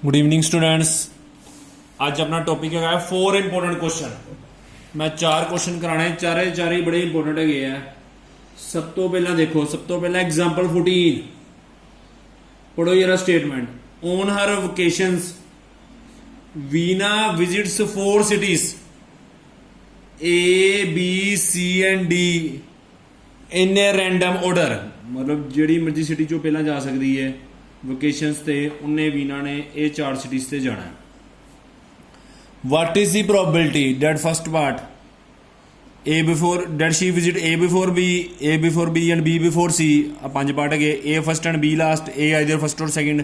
Good evening students. आज अपना topic है 4 इंपोर्टेंट क्वेश्चन। मैं 4 क्वेश्चन कराने, चारे बड़े इंपोर्टेंट है। सब तो पहला देखो, सब तो पहला एग्जाम्पल 14 पढ़ो जरा statement. On her vacations Veena visits 4 cities A B C and D in a random order। मतलब ਜਿਹੜੀ ਮਰਜ਼ੀ ਸਿਟੀ ਚੋਂ ਪਹਿਲਾਂ ਜਾ ਸਕਦੀ ਹੈ वेकेशंस ਤੇ ਉਹਨੇ ਵੀਨਾ ਨੇ ਇਹ 4 cities ਤੇ ਜਾਣਾ। What is the probability that first part A before that she visit A before B, A before B and B before C। ਆ 5 ਪਾਰਟ ਹੈਗੇ, A first and B last, A either first or second,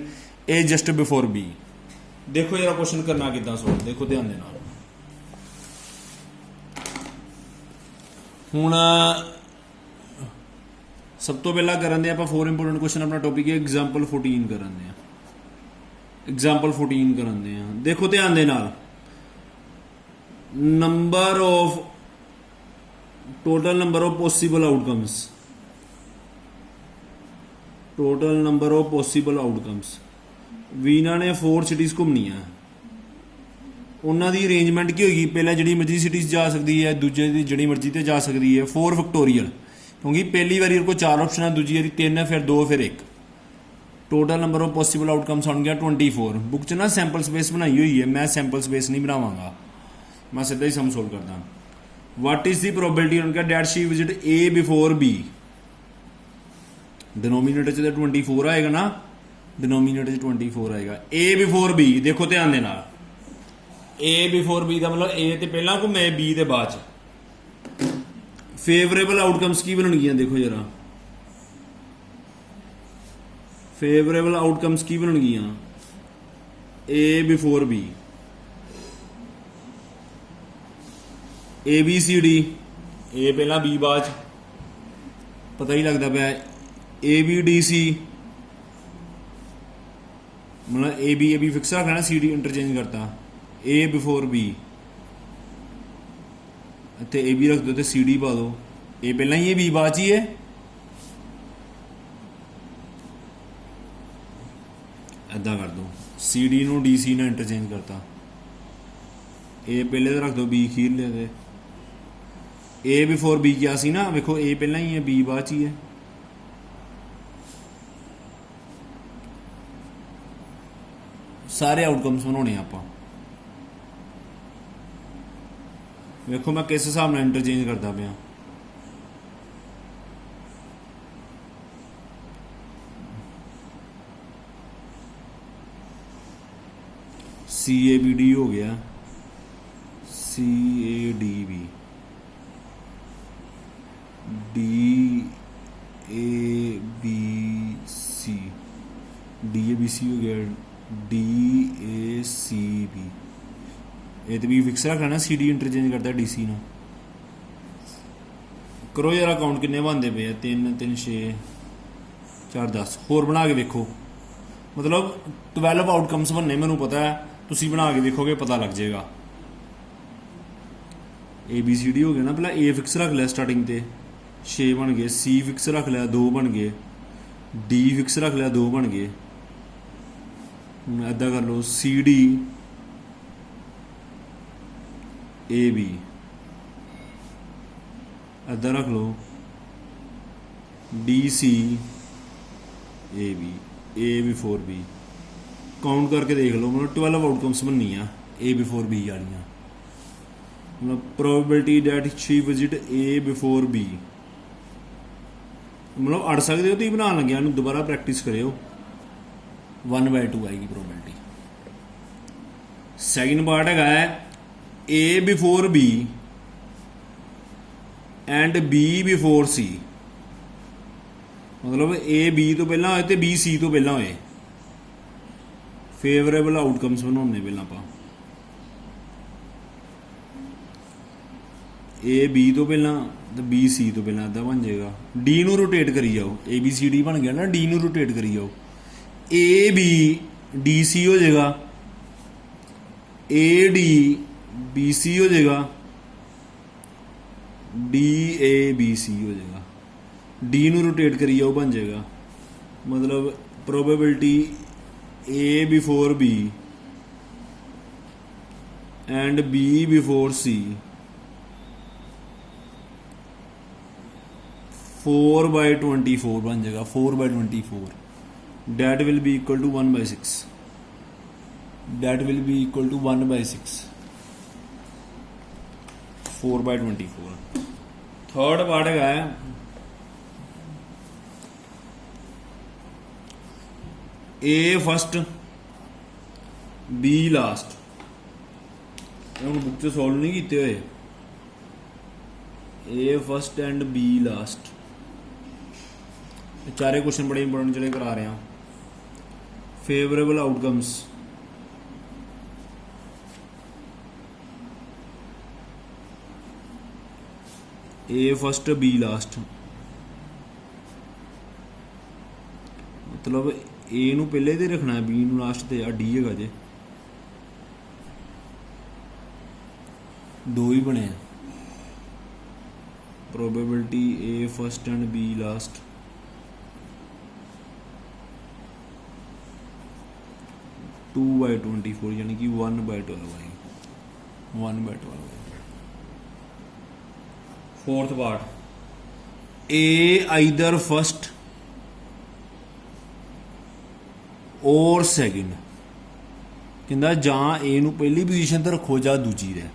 A just before B। ਦੇਖੋ ਜਰਾ question ਕਰਨਾ ਕਿਦਾਂ solve, ਦੇਖੋ ਧਿਆਨ ਦੇ ਨਾਲ। ਹੁਣ सब तो पहला करन दे आप 4 इंपोर्टेंट क्वेश्चन। अपना टॉपिक है एग्जाम्पल 14 करन दे। एग्जाम्पल 14 करन दे। देखो ध्यान दे नाल, number of total number of possible outcomes, total number of possible outcomes. Veena ने 4 cities घूमनियां, ਉਹਨਾਂ ਦੀ ਅਰੇਂਜਮੈਂਟ ਕੀ ਹੋਏਗੀ? ਪਹਿਲਾਂ ਜਿਹੜੀ ਮਰਜ਼ੀ ਸਿਟੀਜ਼ ਜਾ ਸਕਦੀ ਹੈ, ਦੂਜੇ ਦੀ ਜਿਹੜੀ ਮਰਜ਼ੀ ਤੇ ਜਾ ਸਕਦੀ ਹੈ। 4 ਫੈਕਟੋਰੀਅਲ, क्योंकि पहली बारी को 4 ऑप्शन है, दूजी बारी 3 है, फिर 2 फिर 1। Total number of possible outcomes हो गया 24। बुक च ना सैंपल स्पेस बनाई हुई है, मैं सैंपल स्पेस नहीं बनावांगा, मैं सीधा ही सम सोल्व करता। व्हाट इज द प्रोबेबिलिटी उनका that she visit A before B. Denominator च 24 आएगा ना, डिनोमिनेटर च 24 आएगा। ए बिफोर बी, देखो ध्यान दे नाल, ए बिफोर बी का मतलब ए ते पहला घूमे, बी ते बाद च। फेवरेबल आउटकम्स की बननगियां, देखो जरा फेवरेबल आउटकम्स की बननगियां। A before B, A B C D, A पहला बी बाद, पता ही लगता पाया। ए बी डी सी, मतलब ए बी फिक्स रखना, सी डी इंटरचेंज करता। ए बिफोर बी, ਇੱਥੇ ए बी रख दो तो सी डी पा दो। ए पहला ही है, बी बाद ही है। ऐदा कर दो, सी डी नू डी सी ने इंटरचेंज करता। ए पहले तो रख दो, बी खीर ले दे। ए बिफोर बी क्या सी ना, देखो ए पहला ही है, बी बाद ही है। सारे आउटकम्स बनाने आप। देखो मैं किस हिसाब से इंटरचेंज करता पाया। सी ए बी डी हो गया, C A D B, D A B C, D A B C हो गया, डी ए सी बी। ये तो भी फिक्स रखना ना, सी डी इंटरचेंज करता है डी सी ना। करो यार अकाउंट किन्ने बनते पे 3 3 6 4 10 होर बना के देखो। मतलब 12 आउटकम्स बनने, मैनू पता है, तुसी बना के देखोगे पता लग जाएगा। ए बी सी डी हो गया ना, पहला ए फिक्स रख लिया स्टार्टिंग ते 6 बन गए, सी फिक्स रख लिया 2 बन गए, डी फिक्स रख लिया 2 बन गए। ऐदा कर लो, सी डी ए बी, ऐदा रख लो, D C A B, A before B. Count करके देख लो, मतलब 12 आउटकम्स बननी है ए बिफोर बी वाली। मतलब probability that she visit A before B, मतलब अड़ सकते हो, तुम बना लगे दोबारा प्रैक्टिस करो। 1/2 आएगी प्रोबेबिलिटी। सैकेंड पार्ट है A before B and B before C. मतलब ए बी तो पहला होए तो बी सी तो पहला होए। फेवरेबल आउटकम्स बनाने पहला आप। ए बी तो पहला तो बी सी तो पहला इदा बन जाएगा। डी नू रोटेट करी जाओ, ए बी सी डी बन गया ना, डी नू रोटेट करी जाओ, ए बी डी सी हो जाएगा, ए डी बी सी हो जाएगा, डी ए बी सी हो जाएगा। डी नू रोटेट करी जाओ, बन जाएगा। मतलब probability A before B and B before C, 4/24 बन जाएगा 4/24. That will be equal to 1/6. That will be equal to 1/6. 4/24. Third part है A फर्स्ट B लास्ट. हम बुक से सॉल्व नहीं किए हुए. A first and B last. चारे question बड़े इंपॉर्टेंट ਜਿਹੜੇ करा रहे हैं. Favourable outcomes. A first B last. मतलब A ਨੂੰ ਪਹਿਲੇ ਤੇ ਰੱਖਣਾ ਹੈ, B ਨੂੰ ਲਾਸਟ ਤੇ. ਆ D ਹੈਗਾ ਜੇ, ਦੋ ਹੀ ਬਣੇ ਆ. Probability A first and B last. Two by 24 यानी कि 1/12 है. 1/12. Fourth part A either first और सैकेंड. कहता ਜਾਂ A ਨੂੰ ਪਹਿਲੀ ਪੋਜੀਸ਼ਨ ਤੇ ਰੱਖੋ ਜਾਂ ਦੂਜੀ ਦੇ.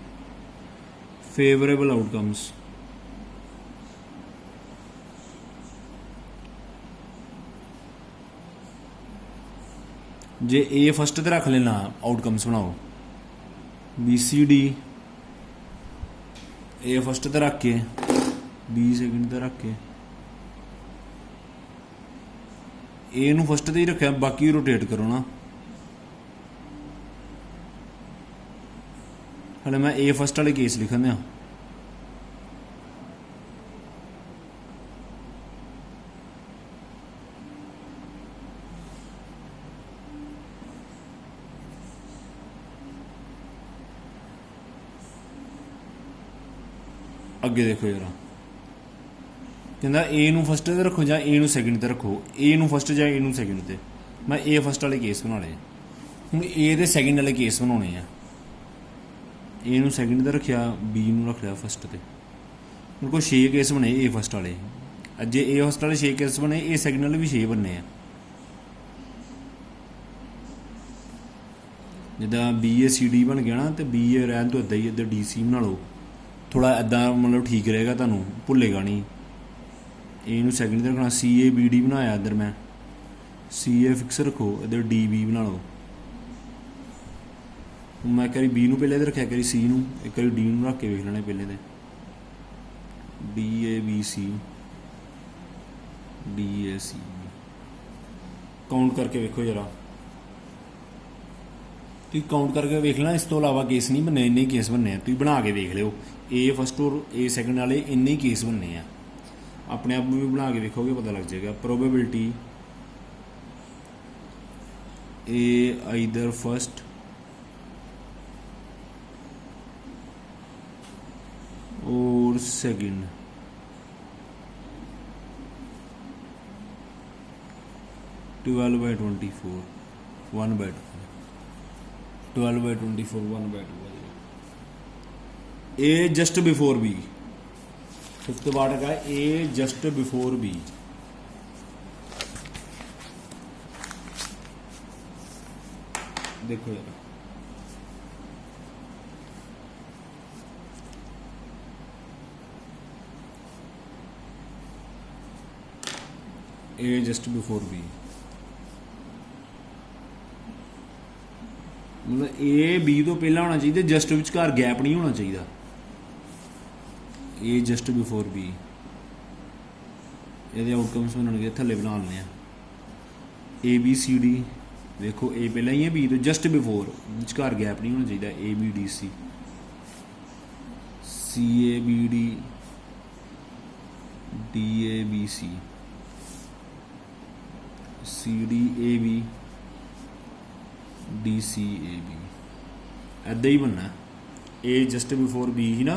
Favourable outcomes. J A first ते रख लेना आउटकम्स बनाओ. BCD A फस्ट ते रख के B सैकेंड ते रख के. A ਨੂੰ फस्ट ते ही रखा, बाकी रोटेट करो ना. हले मैं A फस्ट वाले केस लिखन दिया. अगे देखो जरा, कहता A ਨੂੰ फस्ट ते रखो ਜਾਂ A ਨੂੰ सैकेंड ते रखो. A ਨੂੰ फस्ट ਜਾਂ A ਨੂੰ सैकेंड ते. मैं A फस्ट वाले केस बना ले. ਹੁਣ A ਦੇ सैकेंड वाले केस बनाने हैं. A ਨੂੰ सैकेंड ते रखा, B ਨੂੰ रख लिया फस्ट ते. मेरे को 6 केस बने A फस्ट वाले. जे A फस्ट वाले 6 केस बने, A सैकेंड वाले भी 6 बनने हैं. जिदा BACD बन गया ना, तो BA रहन तो इदा ही, इधर DC बना लो. थोड़ा इदा मतलब ठीक रहेगा, तुहानू भुलेगा नहीं. A ਨੂੰ सैकेंड ते रखना. CABD बनाया इधर मैं. CA फिक्स रखो, इधर DB बना लो. मैं एक बार B ਨੂੰ ਪਹਿਲੇ ਤੇ ਰੱਖਿਆ, ਇੱਕ ਵਾਰੀ C ਨੂੰ, ਇੱਕ ਵਾਰੀ D ਨੂੰ ਰੱਖ ਕੇ ਵੇਖ ਲੈਣੇ ਪਹਿਲੇ ਤੇ. DABC DAC ਕਾਊਂਟ ਕਰਕੇ ਵੇਖੋ ਜਰਾ. ਤੁਸੀਂ ਕਾਊਂਟ ਕਰਕੇ ਵੇਖ ਲੈਣਾ. ਇਸ ਤੋਂ ਇਲਾਵਾ ਕੇਸ ਨਹੀਂ ਬਣਨੇ, ਇੰਨੇ ਕੇਸ ਬਣਨੇ ਆ. ਤੁਸੀਂ ਬਣਾ ਕੇ ਵੇਖ ਲਿਓ. A फस्ट और A सैकेंड वाले इन्ने ही केस बनने हैं. अपने आप भी बना के देखोगे पता लग जाएगा. प्रोबेबिलिटी A आइदर फर्स्ट और second. Twelve by 24 1/2. 12/24 1/2. A just before B. Fifth part का A जस्ट बिफोर B. देखो यार, A जस्ट बिफोर B. मतलब A B तो पहला होना चाहिए, जस्ट विचकार गैप नहीं होना चाहिए. A just before B. ये आउटकम्स बनने थले बना लें. ABCD देखो, A पहला ही है, B तो जस्ट बिफोर, विचकार गैप नहीं होना चाहिए. ABDC CABD DABC CDAB DCAB. ऐदा ही बनना. A जस्ट बिफोर B ही ना,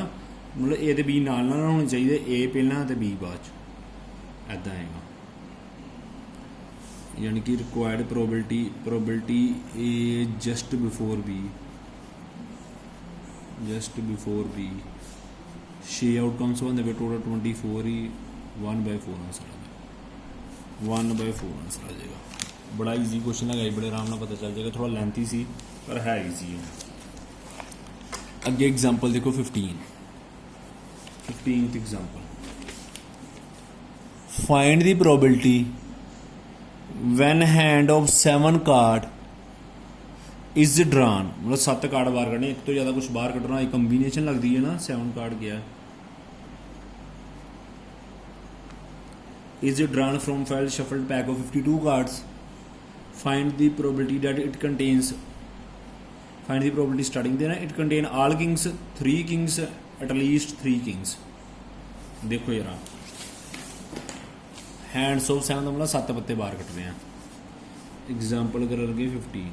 मतलब A ते B नाल नाल होने चाहिए. A पहला तो B बाद च. ऐदा आएगा. यानी कि required probability A just before B just before B 6 outcomes बनते पे टोटल 24 ही 1/4 आंसर आ जाएगा 1/4 आंसर आ जाएगा। बड़ा ईजी क्वेश्चन है, बड़े आराम नाल पता चल जाएगा, थोड़ा लेंथी सी पर है ईजी है। अगे एग्जाम्पल देखो 15th example, find the probability when hand of 7 card is drawn, मतलब 7 कार्ड बाहर कढ़ने, एक तो ज़्यादा कुछ बाहर कढ़ना, एक कंबीनेशन लगती है ना, 7 कार्ड गया is drawn from file shuffled pack of 52 cards, find the probability that it contains, find the probability starting देना, it contain all kings 3 kings at least 3 kings. देखो यार हैंड्स ऑफ 7 मतलब 7 पत्ते बाहर कट रहे हैं। एग्जाम्पल कर लगे 15,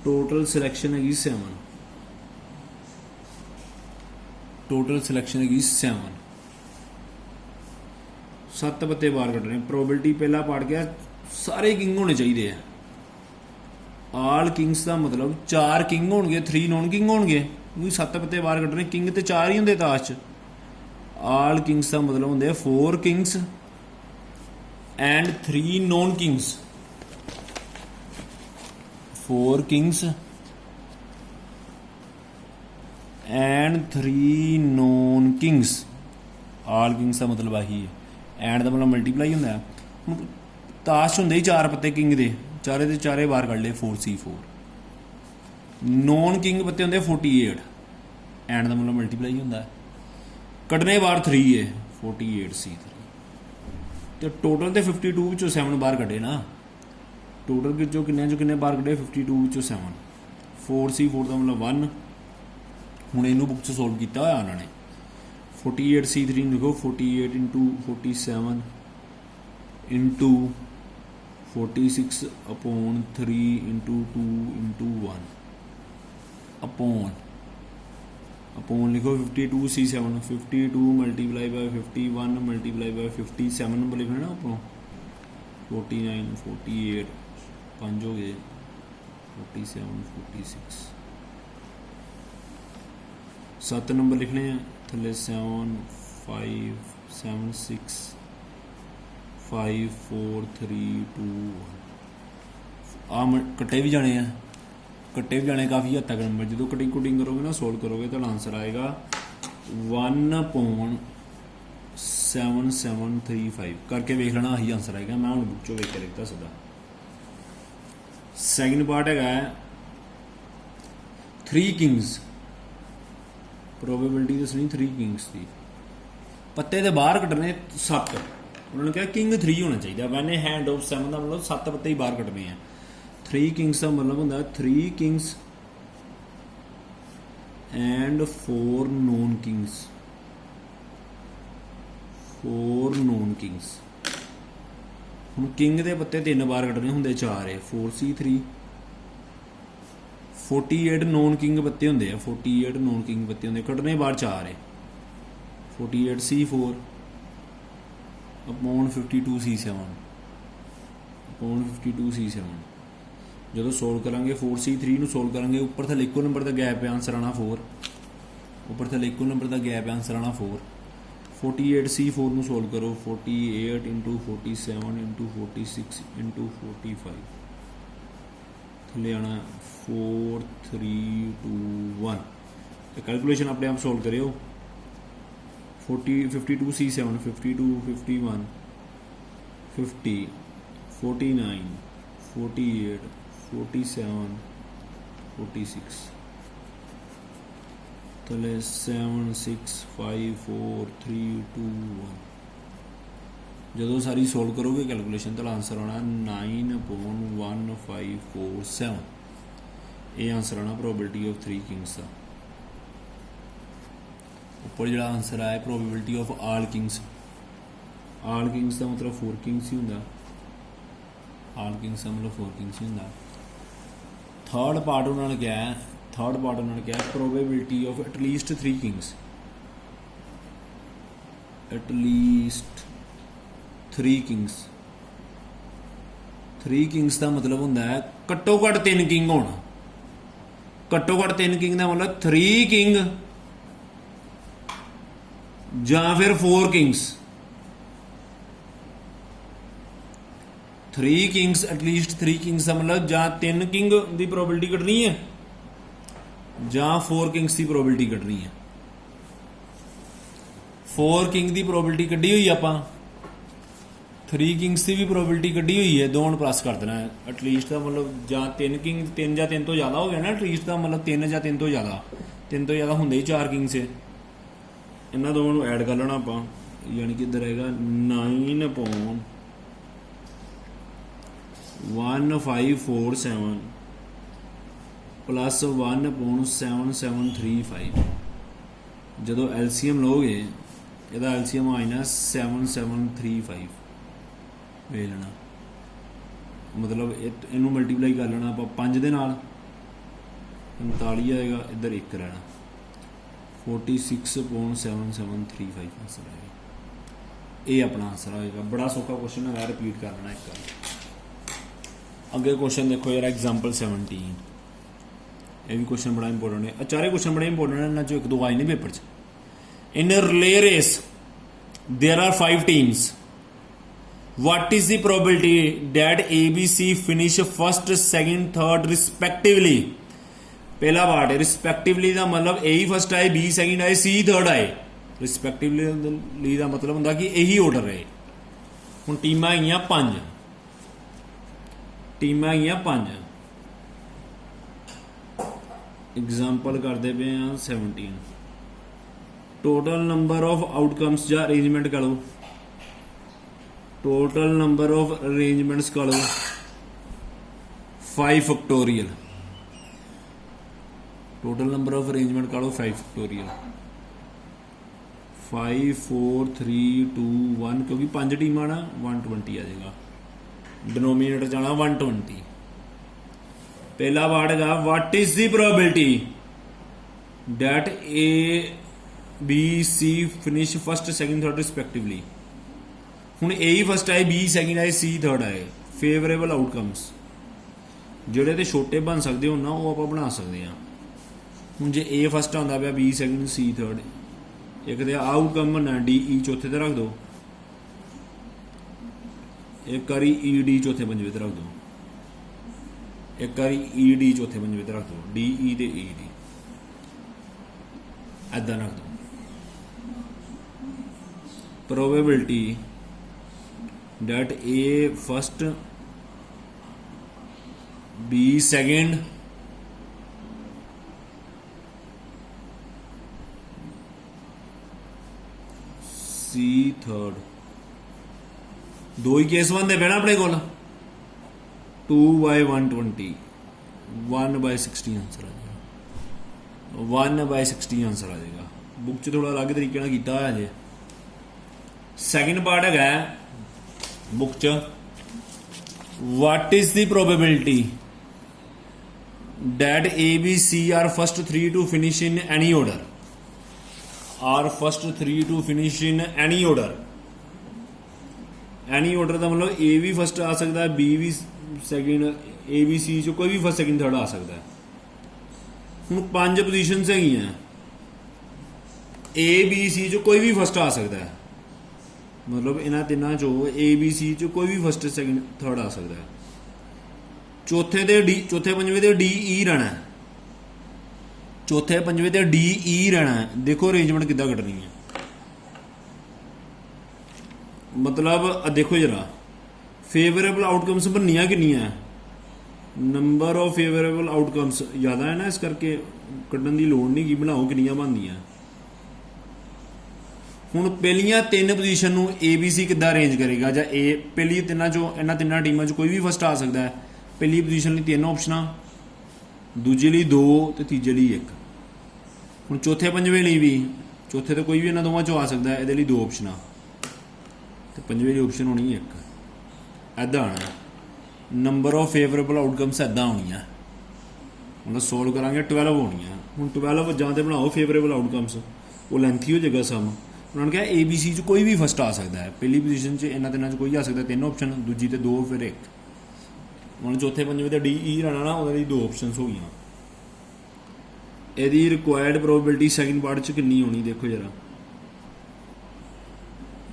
टोटल सिलेक्शन हैगी 7, टोटल सिलेक्शन हैगी 7, 7 पत्ते बाहर कट रहे हैं। प्रोबेबिलिटी पहला पार्ट क्या, सारे किंग होने चाहिए। आल किंग्स का मतलब 4 किंग होंगे 3 नॉन किंग होंगे, क्योंकि 7 पत्ते बाहर कट रहे, किंग तो 4 ही होंगे ताश च। आल किंग्स का मतलब होंगे 4 Kings and 3 non Kings, 4 Kings and 3 non Kings. All Kings का मतलब आही है, एंड का मतलब मल्टीप्लाई होंगे। ताश होंगे ही 4 पत्ते किंग के, चारे के चारे बाहर कढ़ ले 4c4। नॉन किंग पत्ते होंगे 48, एंड का मतलब मल्टीप्लाई होंगे, कढ़ने बाहर 3 है 48c3। तो टोटल तो 52 विचों 7 बाहर कढ़े ना, टोटल जो किन्ने बाहर कढ़े 52 विचों 7, 4c4 का मतलब 1। हुणे इनू बुक च सोल्व किया होया उन्होंने। 48c3 लिखो, 48 into 47 into 46 upon 3 into 2 into 1 upon लिखो 52c7, 52 multiply by 51 multiply by 57 number लिखना ना अपनों, 49 48 5 हो गए 47 46 7 नंबर लिखने हैं थले 7 5 7 6 5 4 3 2 1 कट्टे भी जाने हैं, कट्टे भी जाने काफ़ी हद तक नंबर। जो कटिंग कुटिंग करोगे ना, सोल्व करोगे तो आंसर आएगा 1/7735 करके वेख लेना, यही आंसर आएगा। मैं हूँ बुक चो वेख के लिखता सीधा। सैकेंड पार्ट है 3 किंग्स, प्रोबेबिलिटी दसनी 3 किंग्स की, पत्ते दे बाहर कटने 7, उन्होंने कहा किंग 3 होना चाहिए। वैन हैंड ऑफ 7 का मतलब 7 पत्ते ही बाहर कटने हैं। 3 किंग्स का मतलब होंगे 3 Kings and 4 non Kings, 4 non Kings. हम किंग के पत्ते 3 बार कटने होंगे 4 है 4c3। 48 नॉन किंग पत्ते होंगे, 48 नॉन किंग पत्ते होंगे, कटने बार 4 है 48c4 upon 52c7 upon 52c7। जो सोल्व करांगे 4c3 ਨੂੰ सोल्व करांगे, ऊपर थले इक्को नंबर का गैप है, आंसर आना 4, ऊपर थले इक्को नंबर का गैप है, आंसर आना 4। 48c4 ਨੂੰ सोल्व करो, 48 इंटू 47 इंटू 46 इंटू 45 थले आना 4 3 2 1। कैलकुलेशन अपने आप सोल्व करो। 52c7 52 51 50 49 48 47 46 तले 7 6 5 4 3 2 1। जो सारी सोल्व करोगे कैलकुलेशन तो आंसर आना 9/1547। ये आंसर आना प्रोबेबिलिटी ऑफ 3 किंग्स का। ऊपर जो आंसर आया probability of all Kings, all Kings का मतलब 4 किंग्स ही होंगे, आल किंग्स का मतलब 4 किंग्स ही होंगे। थर्ड पार्ट उन्होंने क्या है, थर्ड पार्ट उन्होंने क्या है probability of at least 3 kings, at least 3 Kings. 3 Kings का मतलब होंगे घट्टो घट्ट 3 किंग होना, घट्टो घट्ट 3 किंग का मतलब 3 किंग या फिर 4 किंग्स, 3 किंग्स एटलीस्ट 3 किंग्स का मतलब या 3 किंग की प्रोबेबिलिटी कटनी है या 4 किंग्स की प्रोबेबिलिटी कटनी है। 4 किंग की प्रोबेबिलिटी कड्डी हुई आपां, 3 किंग्स की भी प्रोबेबिलिटी कड्डी हुई है, दोनों प्लस कर देना है एटलीस्ट का मतलब या 3 किंग 3 या 3 तो ज़्यादा हो गया ना, एटलीस्ट का मतलब 3 या 3 तो ज़्यादा, 3 तो ज़्यादा होंगे ही 4 किंग से, इन्होंने दोनों ऐड कर लेना आप, यानी कि इधर रहेगा 9/1547 प्लस 1/7735। जो LCM लोगे यदा LCM आ जाना 7735 वे लेना, मतलब इनू मल्टीप्लाई कर लेना आप 5 दे नाल, 45 आएगा, इधर 1 रहना, 46.7735 आंसर आएगा। ये अपना आंसर आएगा। बड़ा सौखा क्वेश्चन है, रिपीट कर लेना एक बार। अगे क्वेश्चन देखो यार, एग्जाम्पल 17, ये भी क्वेश्चन बड़ा इंपॉर्टेंट है, चारे क्वेश्चन बड़े इंपॉर्टेंट है, इन्होंने 1-2 आए नहीं पेपर च। In relay race there are 5 teams, what is the probability that ABC finish first, second, third respectively? पहला पार्ट है रिस्पैक्टिवली का मतलब ए ही फर्स्ट आए, बी सैकेंड आए, सी थर्ड आए। रिस्पैक्टिवली का मतलब होंगे कि यही ऑर्डर है। हुण टीमां आईयां 5, टीमां आईयां 5, एग्जाम्पल करते पे 17। टोटल नंबर ऑफ आउटकम्स या अरेंजमेंट करो, टोटल नंबर ऑफ अरेंजमेंट्स करो 5 factorial, total number of arrangement काढ़ो 5 फैक्टोरियल, 5 4 3 2 1, क्योंकि 5 टीम ना 120 आ जाएगा, डिनोमिनेटर जाना 120। पहला पार्ट है what is the probability that ABC finish first second third respectively. हुण ए ही फर्स्ट आए, बी सैकेंड आए, सी थर्ड आए, फेवरेबल आउटकम्स जोड़े तो छोटे बन सकते हो ना, वो आप बना सकते हैं। हुण जे ए फर्स्ट आंदा पिया, बी सैकेंड, सी थर्ड, एक तो आउटकम बनना DE चौथे ते रख दो, एक बारी ED चौथे पंजवे ते रख दो, एक बारी ED चौथे पंजवे ते रख दो, DE ते ED ऐदा रख दो। Probability that A first, B second, C third, दो ही केस बनते पे ना अपने को, 2/120, 1/60 आंसर आ जाएगा, 1/60 आंसर आ जाएगा। बुक च थोड़ा अलग तरीके ਨਾਲ ਕੀਤਾ ਹੋਇਆ ਜੇ। सैकेंड पार्ट है बुक च, what is the probability that ABC are first 3 to finish in any order, are first 3 to finish in any order. Any order का मतलब ए भी फर्स्ट आ सकता है, बी भी सैकेंड, ABC चो कोई भी फर्स्ट सैकेंड थर्ड आ सकता है। हुण 5 पोजीशनस हैगियां, ABC चो कोई भी फर्स्ट आ सकता है, मतलब इन्हां तिन्हां चो ABC चो कोई भी फर्स्ट सैकेंड थर्ड आ सकता है। चौथे ते डी, चौथे पंजवे ते DE रहना है, चौथे पंजवे ते DE रहना है। देखो अरेंजमेंट किद्दां कटनी है, मतलब देखो जरा फेवरेबल आउटकम्स बननियां किन्नियां, नंबर ऑफ फेवरेबल आउटकम्स ज़्यादा है ना, इस करके कड्ढन की लोड़ नहीं कि बनाओ किन्नियां बनदियां। हुण पहलियां 3 पोजीशन नूं ABC किद्दां अरेंज करेगा, जां ए पहली तिन्नां चों इन्हां तिन्नां टीमां चों कोई भी फर्स्ट आ सकता है। पहली पोजीशन लई 3 ऑप्शनां, दूजे लई 2 ते तीजे लई 1। हुण चौथे पंजवे लई भी, चौथे तो कोई भी इन्हां दोवां चों आ सकता है, इहदे लई 2 ऑप्शनां ते पंजवे लई ऑप्शन होनी 1। ऐदां आना नंबर ऑफ फेवरेबल आउटकम्स, ऐदां होणियां, मतलब सोल्व करांगे 12 होणियां। हुण 12 जां ते बनाओ फेवरेबल आउटकम्स, वो लेंथी हो जाएगा सम। उन्होंने कहा ABC च कोई भी फर्स्ट आ सकता है, पहली पोजीशन च इन्हां तिन्हां च कोई आ सकता है, 3 ऑप्शन, दूजी ते 2 फिर 1। उन्होंने चौथे पंजवे ते DE रहना ना, उहदे लई 2 ऑप्शनस हो गई। ਇਹਦੀ ਰਿਕੁਆਇਰਡ ਪ੍ਰੋਬੇਬਿਲਿਟੀ ਸੈਕਿੰਡ ਪਾਰਟ ਚ ਕਿੰਨੀ ਹੋਣੀ ਦੇਖੋ ਜਰਾ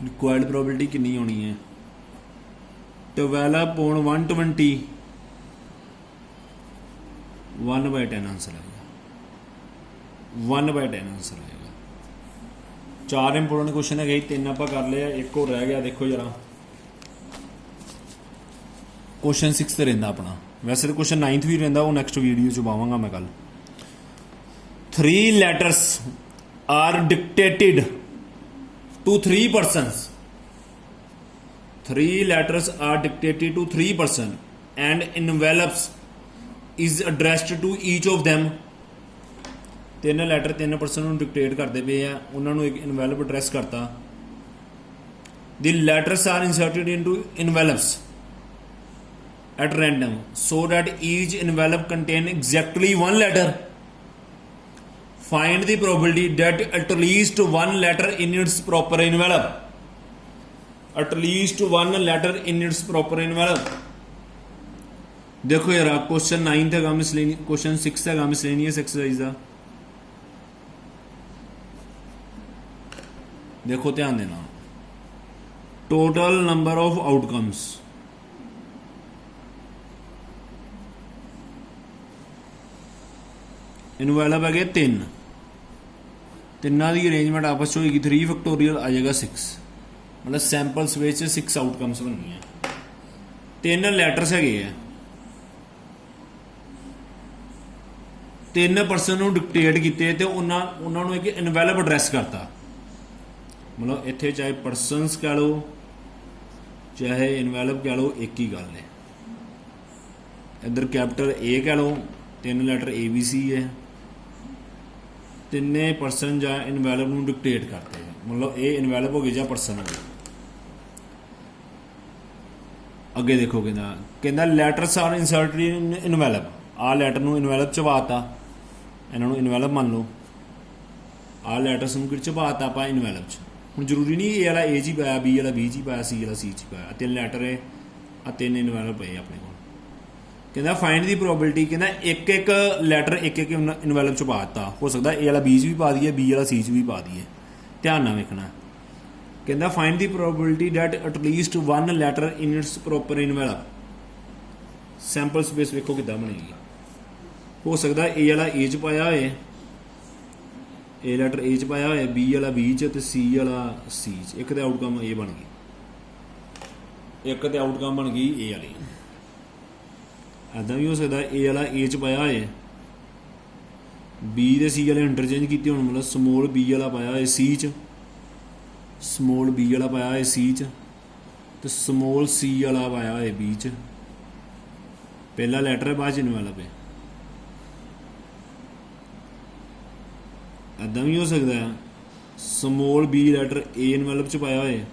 ਰਿਕੁਆਇਰਡ ਪ੍ਰੋਬੇਬਿਲਿਟੀ ਕਿੰਨੀ ਹੋਣੀ ਹੈ 12/120 1/10 आंसर आएगा 1/10 आंसर आएगा। 4 इंपोर्टेंट क्वेश्चन है 3 आप कर लिया एक और रह गया देखो जरा क्वेश्चन 6 रहा अपना वैसे तो क्वेश्चन 9th भी रहा वो नैक्सट वीडियो च पावांगा मैं कल 3 letters are dictated to 3 persons 3 letters are dictated to 3 person and envelopes is addressed to each of them 3 letter 3 person ਨੂੰ ਡਿਕਟੇਟ ਕਰਦੇ ਪਏ ਆ ਉਹਨਾਂ ਨੂੰ ਇੱਕ ਇਨਵੈਲਪ ਐਡਰੈਸ ਕਰਤਾ the letters are inserted into envelopes at random so that each envelope contain exactly one letter find the probability that at least one letter in its proper envelope at least one letter in its proper envelope देखो यार question 9th है miscellaneous question 6 है miscellaneous exercise का देखो ध्यान देना total number of outcomes इनवैल्यूब है 3 तिना की अरेंजमेंट आपस होगी 3 फैक्टोरियल आ जाएगा 6 मतलब सैंपल स्पेस 6 आउटकम्स बननी है 3 लैटर्स है 3 परसन ਨੂੰ ਡਿਕਟੇਟ ਕੀਤੇ ਤੇ ਉਹਨਾਂ ਨੂੰ ਇੱਕ ਇਨਵੈਲਪ ਐਡਰੈਸ ਕਰਤਾ ਮਤਲਬ ਇੱਥੇ ਚਾਹੇ ਪਰਸਨਸ ਕਹ ਲਓ ਚਾਹੇ ਇਨਵੈਲਪ ਕਹ ਲਓ ਇੱਕ ਹੀ ਗੱਲ ਹੈ ਇੱਧਰ ਕੈਪੀਟਲ A ਕਹ ਲਓ 3 ਲੈਟਰ ABC ਹੈ ਤਿੰਨੇ ਪਰਸਨ ਜਾਂ ਇਨਵੈਲਪ ਨੂੰ ਡਿਕਟੇਟ ਕਰਤੇ ਮਤਲਬ ਇਹ ਇਨਵੈਲਪ ਹੋ ਗਈ ਜਾਂ ਪਰਸਨ ਹੋ ਗਈ ਅੱਗੇ ਦੇਖੋ ਕਹਿੰਦਾ ਲੈਟਰਸ ਆਰ ਇਨਸਰਟਡ ਇਨ ਇਨਵੈਲਪ ਆ ਲੈਟਰ ਨੂੰ ਇਨਵੈਲਪ ਚ ਪਾਤਾ ਇਹਨਾਂ ਨੂੰ ਇਨਵੈਲਪ ਮੰਨ ਲਓ ਆ ਲੈਟਰਸ ਨੂੰ ਕਿਹੜੇ ਚ ਪਾਤਾ ਆਪਾਂ ਇਨਵੈਲਪ ਚ ਹੁਣ ਜ਼ਰੂਰੀ ਨਹੀਂ ਇਹ ਵਾਲਾ A ਜੀ ਪਾਇਆ B ਵਾਲਾ B ਜੀ ਪਾਇਆ C ਵਾਲਾ C ਚ ਪਾਇਆ 3 ਲੈਟਰ ਹੈ ਆ 3 ਇਨਵੈਲਪ ਪਏ ਆਪਣੇ ਕੋਲ ਕਹਿੰਦਾ ਫਾਈਂਡ ਦੀ ਪ੍ਰੋਬੇਬਿਲਿਟੀ ਕਹਿੰਦਾ ਇੱਕ ਲੈਟਰ ਇੱਕ ਇਨਵੈਲਪ ਚ ਪਾਤਾ ਹੋ ਸਕਦਾ A ਵਾਲਾ B ਚ ਵੀ ਪਾ ਦਈਏ B ਵਾਲਾ C ਚ ਵੀ ਪਾ ਦਈਏ ਧਿਆਨ ਨਾਲ ਵੇਖਣਾ ਕਹਿੰਦਾ find the probability that at least 1 letter in its proper envelope sample space ਵੇਖੋ ਕਿੱਦਾਂ ਬਣੇਗੀ ਹੋ ਸਕਦਾ A ਵਾਲਾ A ਚ ਪਾਇਆ ਹੋਏ A ਲੈਟਰ A ਚ ਪਾਇਆ ਹੋਇਆ B ਵਾਲਾ B ਚ ਤੇ C ਵਾਲਾ C ਚ ਇੱਕ ਤੇ ਆਊਟਕਮ A ਬਣ ਗਈ ਇੱਕ ਤੇ ਆਊਟਕਮ ਬਣ ਗਈ A ਵਾਲੀ ਇੱਦਾਂ ਵੀ ਹੋ ਸਕਦਾ A ਵਾਲਾ A ਚ ਪਾਇਆ ਹੋਏ B ਤੇ C ਵਾਲੇ ਇੰਟਰਚੇਂਜ ਕੀਤੇ ਹੋਣ ਮਤਲਬ ਸਮੋਲ B ਵਾਲਾ ਪਾਇਆ ਹੋਏ C ਚ ਸਮੋਲ B ਵਾਲਾ ਪਾਇਆ ਹੋਏ C ਚ ਤੇ ਸਮੋਲ C ਵਾਲਾ ਪਾਇਆ ਹੋਏ B ਚ ਪਹਿਲਾ ਲੈਟਰ ਹੈ ਬਾਅਦ ਚ ਇਨਵੈਲਪ ਹੈ ਇੱਦਾਂ ਵੀ ਹੋ ਸਕਦਾ ਹੈ small B letter A envelope ਚ ਪਾਇਆ ਹੋਏ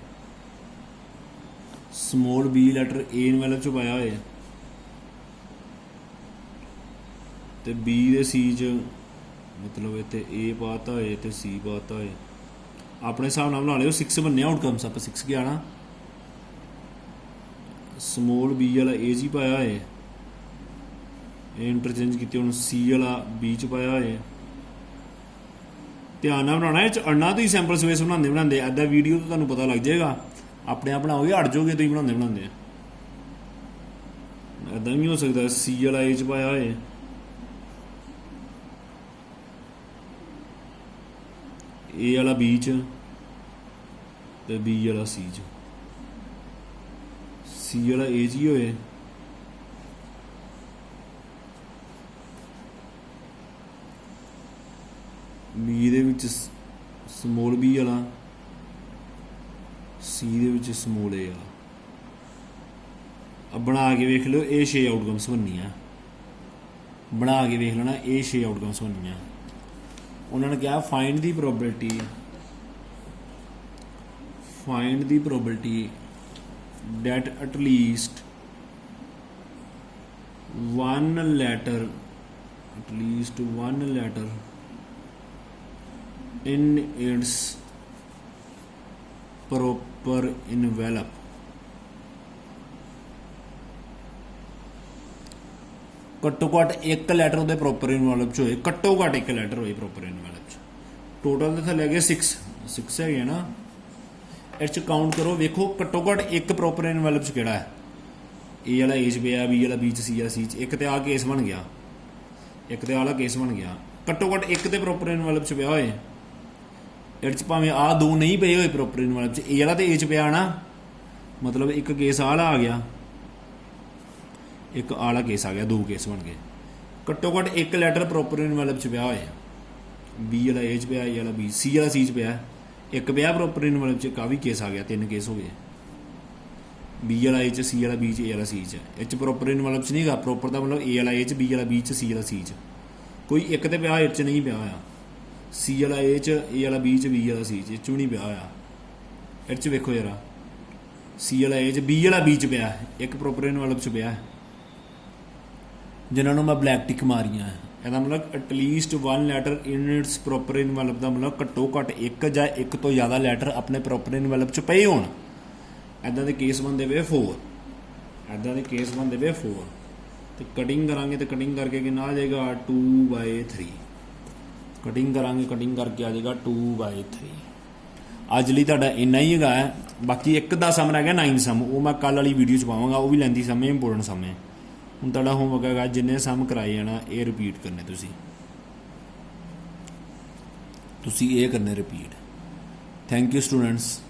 small B letter A envelope ਚ ਪਾਇਆ ਹੋਏ ਤੇ B ਦੇ C ਚ ਮਤਲਬ ਇੱਥੇ A ਪਾਤਾ ਹੋਏ ਤੇ C ਪਾਤਾ ਹੋਏ ਆਪਣੇ ਹਿਸਾਬ ਨਾਲ ਬਣਾ ਲਿਓ 6 ਬੰਨੇ ਆਊਟਕਮਸ ਆਪਾਂ 6 ਗਿਆ ਨਾ ਸਮੋਲ B ਵਾਲਾ A ਜੀ ਪਾਇਆ ਹੋਏ ਇਹ ਇੰਟਰਚੇਂਜ ਕੀਤੇ ਹੁਣ C ਵਾਲਾ B ਚ ਪਾਇਆ ਹੋਏ ਧਿਆਨ ਨਾਲ ਬਣਾਉਣਾ ਇਹ 'ਚ ਅੜਨਾ ਤੁਸੀਂ ਸੈਂਪਲ ਸਪੇਸ ਬਣਾਉਂਦੇ ਇੱਦਾਂ ਵੀਡੀਓ ਤੋਂ ਤੁਹਾਨੂੰ ਪਤਾ ਲੱਗ ਜਾਏਗਾ ਆਪਣੇ ਆਪ ਬਣਾਓਗੇ ਅੜ ਜਾਓਗੇ ਤੁਸੀਂ ਬਣਾਉਂਦੇ ਇੱਦਾਂ ਵੀ ਹੋ ਸਕਦਾ C ਵਾਲਾ A ਚ ਪਾਇਆ ਹੋਏ A ਵਾਲਾ B ਚ ਤੇ B ਵਾਲਾ C ਚ C ਵਾਲਾ A ਜੀ ਹੋਏ B ਦੇ ਵਿੱਚ ਸਮੋਲ B ਵਾਲਾ C ਦੇ ਵਿੱਚ ਸਮੋਲ A ਵਾਲਾ अब बना के वेख लो ये 6 आउटकम्स बननियाँ बना के वेख लेना ये 6 आउटकम्स बननियाँ उन्होंने कहा find the probability that at least one letter in its proper envelope ਘੱਟੋ ਘੱਟ ਇੱਕ ਲੈਟਰ ਉਹਦੇ ਪ੍ਰੋਪਰ ਇਨਵੈਲਪ 'ਚ ਹੋਏ, ਘੱਟੋ ਘੱਟ ਇੱਕ ਲੈਟਰ ਹੋਏ ਪ੍ਰੋਪਰ ਇਨਵੈਲਪ 'ਚ। ਟੋਟਲ ਦੇ ਥੱਲੇ ਹੈਗੇ 6 ਹੈਗੇ ਨਾ, ਇਹ 'ਚ ਕਾਊਂਟ ਕਰੋ, ਵੇਖੋ ਘੱਟੋ ਘੱਟ ਇੱਕ ਪ੍ਰੋਪਰ ਇਨਵੈਲਪ 'ਚ ਕਿਹੜਾ ਹੈ। ਏ ਵਾਲਾ ਏ 'ਚ ਪਿਆ, ਬੀ ਵਾਲਾ ਬੀ 'ਚ, ਸੀ ਵਾਲਾ ਸੀ 'ਚ। ਇੱਕ ਤੇ ਆਹ ਕੇਸ ਬਣ ਗਿਆ, ਇੱਕ ਤੇ ਆਹ ਵਾਲਾ ਕੇਸ ਬਣ ਗਿਆ। ਘੱਟੋ ਘੱਟ ਇੱਕ ਤੇ ਪ੍ਰੋਪਰ ਇਨਵੈਲਪ 'ਚ ਪਿਆ ਹੋਏ। ਇਹ 'ਚ ਭਾਵੇਂ ਆਹ ਦੋ ਨਹੀਂ ਪਏ ਹੋਏ ਪ੍ਰੋਪਰ ਇਨਵੈਲਪ 'ਚ, ਏ ਵਾਲਾ ਤੇ ਏ 'ਚ ਪਿਆ ਨਾ, ਮਤਲਬ ਇੱਕ ਕੇਸ ਆਹ ਵਾਲਾ ਆ ਗਿਆ, ਇੱਕ ਆਹ ਵਾਲਾ ਕੇਸ ਆ ਗਿਆ, ਦੋ ਕੇਸ ਬਣ ਗਏ। ਘੱਟੋ ਘੱਟ ਇੱਕ ਲੈਟਰ ਪ੍ਰੋਪਰ ਇਨਵੈਲਪ 'ਚ ਪਿਆ ਹੋਏ। ਬੀ ਵਾਲਾ ਏ 'ਚ ਪਿਆ, ਏ ਵਾਲਾ ਬੀ, ਸੀ ਵਾਲਾ ਸੀ 'ਚ ਪਿਆ, ਇੱਕ ਪਿਆ ਪ੍ਰੋਪਰ ਇਨਵੈਲਪ 'ਚ, ਕਾਫੀ ਕੇਸ ਆ ਗਿਆ, 3 ਕੇਸ ਹੋ ਗਏ। ਬੀ ਵਾਲਾ ਏ 'ਚ, ਸੀ ਵਾਲਾ ਬੀ 'ਚ, ਏ ਵਾਲਾ ਸੀ 'ਚ। ਇਹ 'ਚ ਪ੍ਰੋਪਰ ਇਨਵੈਲਪ 'ਚ ਨਹੀਂ ਹੈਗਾ, ਪ੍ਰੋਪਰ ਦਾ ਮਤਲਬ ਏ ਵਾਲਾ ਏ 'ਚ, ਬੀ ਵਾਲਾ ਬੀ 'ਚ, ਸੀ ਵਾਲਾ ਸੀ 'ਚ। ਕੋਈ ਇੱਕ ਤੇ ਪਿਆ, ਇਹ 'ਚ ਨਹੀਂ ਪਿਆ ਹੋਇਆ। ਸੀ ਵਾਲਾ ਏ 'ਚ, ਏ ਵਾਲਾ ਬੀ 'ਚ, ਬੀ ਵਾਲਾ ਸੀ 'ਚ, ਇਹ 'ਚ ਵੀ ਨਹੀਂ ਪਿਆ ਹੋਇਆ। ਇਹ 'ਚ ਵੇਖੋ ਜਰਾ, ਸੀ ਵਾਲਾ ਏ 'ਚ, ਬੀ ਵਾਲਾ ਬੀ 'ਚ ਪਿਆ, ਇੱਕ ਪ੍ਰੋਪਰ ਇਨਵੈਲਪ 'ਚ ਪਿਆ, ਜਿਨ੍ਹਾਂ ਨੂੰ ਮੈਂ ਬਲੈਕ ਟਿਕ ਮਾਰੀਆਂ। ਇਹਦਾ ਮਤਲਬ at least 1 letter in its proper envelope ਦਾ ਮਤਲਬ ਘੱਟੋ ਘੱਟ ਇੱਕ ਜਾਂ ਇੱਕ ਤੋਂ ਜ਼ਿਆਦਾ ਲੈਟਰ ਆਪਣੇ ਪ੍ਰੋਪਰ ਇਨਵੈਲਪ 'ਚ ਪਏ ਹੋਣ। ਇੱਦਾਂ ਦੇ ਕੇਸ ਬਣਦੇ ਪਏ 4, ਇੱਦਾਂ ਦੇ ਕੇਸ ਬਣਦੇ ਪਏ 4। ਤੇ ਕਟਿੰਗ ਕਰਾਂਗੇ ਤੇ ਕਟਿੰਗ ਕਰਕੇ ਕਿੰਨਾ ਆ ਜਾਏਗਾ 2/3। ਕਟਿੰਗ ਕਰਾਂਗੇ, ਕਟਿੰਗ ਕਰਕੇ ਆ ਜਾਏਗਾ 2/3। ਅੱਜ ਲਈ ਤੁਹਾਡਾ ਇੰਨਾ ਹੀ ਹੈਗਾ। ਬਾਕੀ ਇੱਕ ਦਾ ਸਮ ਰਹਿ ਗਿਆ 9 ਸਮ, ਉਹ ਮੈਂ ਕੱਲ੍ਹ ਵਾਲੀ ਵੀਡੀਓ 'ਚ ਪਾਵਾਂਗਾ, ਉਹ ਵੀ ਲੈਂਦੀ ਸਮ ਹੈ, ਇੰਪੋਰਟੈਂਟ ਸਮ ਹੈ। ਹੁਣ ਤੁਹਾਡਾ ਹੋਮਵਰਕ ਹੈਗਾ ਜਿੰਨੇ ਸਮ ਕਰਾਏ ਜਾਣਾ ਇਹ ਰਿਪੀਟ ਕਰਨੇ, ਤੁਸੀਂ ਇਹ ਕਰਨੇ ਰਿਪੀਟ। Thank you students.